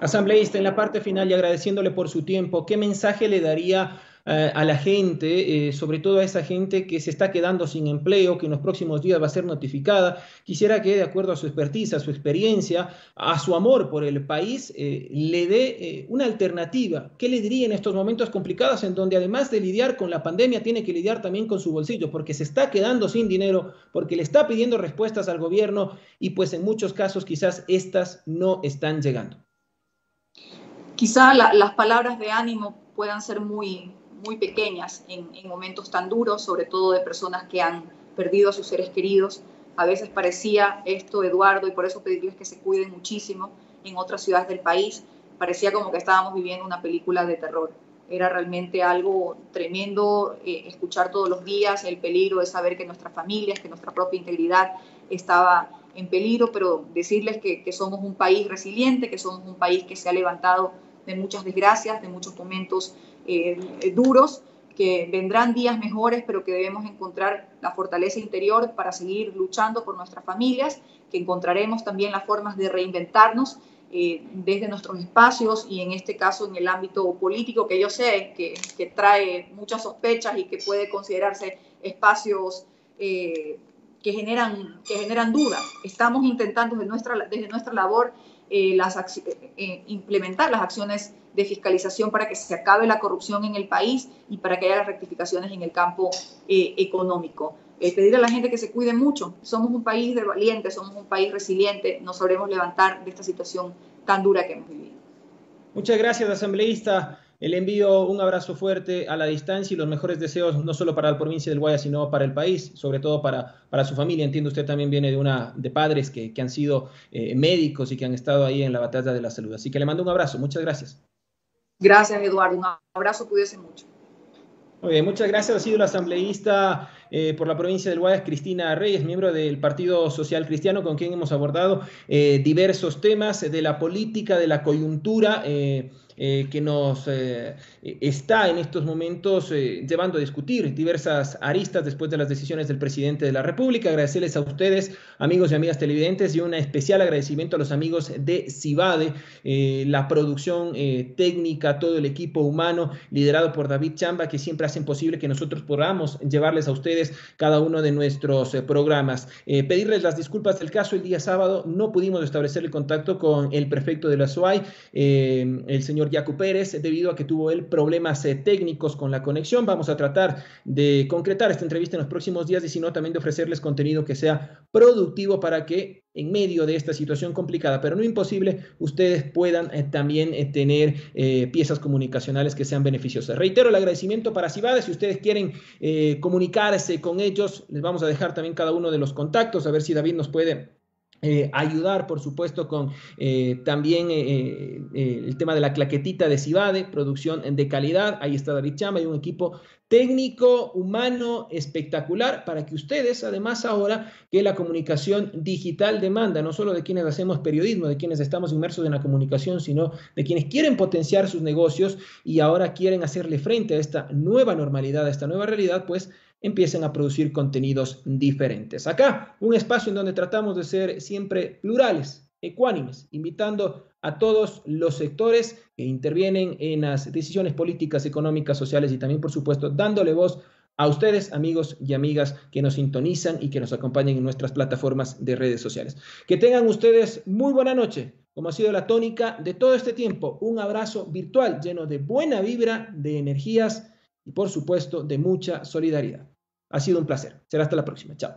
Asambleísta, en la parte final y agradeciéndole por su tiempo, ¿qué mensaje le daría a la gente, sobre todo a esa gente que se está quedando sin empleo, que en los próximos días va a ser notificada? Quisiera que, de acuerdo a su expertise, a su experiencia, a su amor por el país, le dé una alternativa. ¿Qué le diría en estos momentos complicados en donde, además de lidiar con la pandemia, tiene que lidiar también con su bolsillo, porque se está quedando sin dinero, porque le está pidiendo respuestas al gobierno y pues en muchos casos quizás estas no están llegando? Quizá las palabras de ánimo puedan ser muy pequeñas en momentos tan duros, sobre todo de personas que han perdido a sus seres queridos. A veces parecía esto, Eduardo, y por eso pedirles que se cuiden muchísimo en otras ciudades del país, parecía como que estábamos viviendo una película de terror. Era realmente algo tremendo escuchar todos los días el peligro de saber que nuestras familias, que nuestra propia integridad estaba en peligro, pero decirles que somos un país resiliente, que somos un país que se ha levantado de muchas desgracias, de muchos momentos duros, que vendrán días mejores, pero que debemos encontrar la fortaleza interior para seguir luchando por nuestras familias, que encontraremos también las formas de reinventarnos desde nuestros espacios y en este caso en el ámbito político, que yo sé que trae muchas sospechas y que puede considerarse espacios que generan duda. Estamos intentando desde nuestra labor implementar las acciones de fiscalización para que se acabe la corrupción en el país y para que haya las rectificaciones en el campo económico. Pedir a la gente que se cuide mucho. Somos un país de valientes, somos un país resiliente, nos sabremos levantar de esta situación tan dura que hemos vivido. Muchas gracias, asambleísta. Le envío un abrazo fuerte a la distancia y los mejores deseos, no solo para la provincia del Guayas, sino para el país, sobre todo para su familia. Entiendo usted también viene de padres que han sido médicos y que han estado ahí en la batalla de la salud. Así que le mando un abrazo. Muchas gracias. Gracias, Eduardo. Un abrazo, cuídese mucho. Muy bien, muchas gracias. Ha sido la asambleísta por la provincia del Guayas, Cristina Reyes, miembro del Partido Social Cristiano, con quien hemos abordado diversos temas de la política, de la coyuntura que nos está en estos momentos llevando a discutir diversas aristas después de las decisiones del presidente de la República. Agradecerles a ustedes, amigos y amigas televidentes, y un especial agradecimiento a los amigos de CIVADE, la producción técnica, todo el equipo humano liderado por David Chamba, que siempre hacen posible que nosotros podamos llevarles a ustedes cada uno de nuestros programas. Pedirles las disculpas del caso. El día sábado no pudimos establecer el contacto con el prefecto de la SUAY, el señor Yacu Pérez, debido a que tuvo él problemas técnicos con la conexión. Vamos a tratar de concretar esta entrevista en los próximos días y si no, también de ofrecerles contenido que sea productivo para que en medio de esta situación complicada, pero no imposible, ustedes puedan también tener piezas comunicacionales que sean beneficiosas. Reitero el agradecimiento para CIVADE. Si ustedes quieren comunicarse con ellos, les vamos a dejar también cada uno de los contactos, a ver si David nos puede ayudar, por supuesto, con también el tema de la claquetita de CIVADE, producción de calidad. Ahí está David Chamba y un equipo técnico, humano, espectacular, para que ustedes, además ahora que la comunicación digital demanda, no solo de quienes hacemos periodismo, de quienes estamos inmersos en la comunicación, sino de quienes quieren potenciar sus negocios y ahora quieren hacerle frente a esta nueva normalidad, a esta nueva realidad, pues empiecen a producir contenidos diferentes. Acá, un espacio en donde tratamos de ser siempre plurales, ecuánimes, invitando a todos los sectores que intervienen en las decisiones políticas, económicas, sociales y también, por supuesto, dándole voz a ustedes, amigos y amigas que nos sintonizan y que nos acompañan en nuestras plataformas de redes sociales. Que tengan ustedes muy buena noche, como ha sido la tónica de todo este tiempo. Un abrazo virtual lleno de buena vibra, de energías y, por supuesto, de mucha solidaridad. Ha sido un placer. Será hasta la próxima. Chao.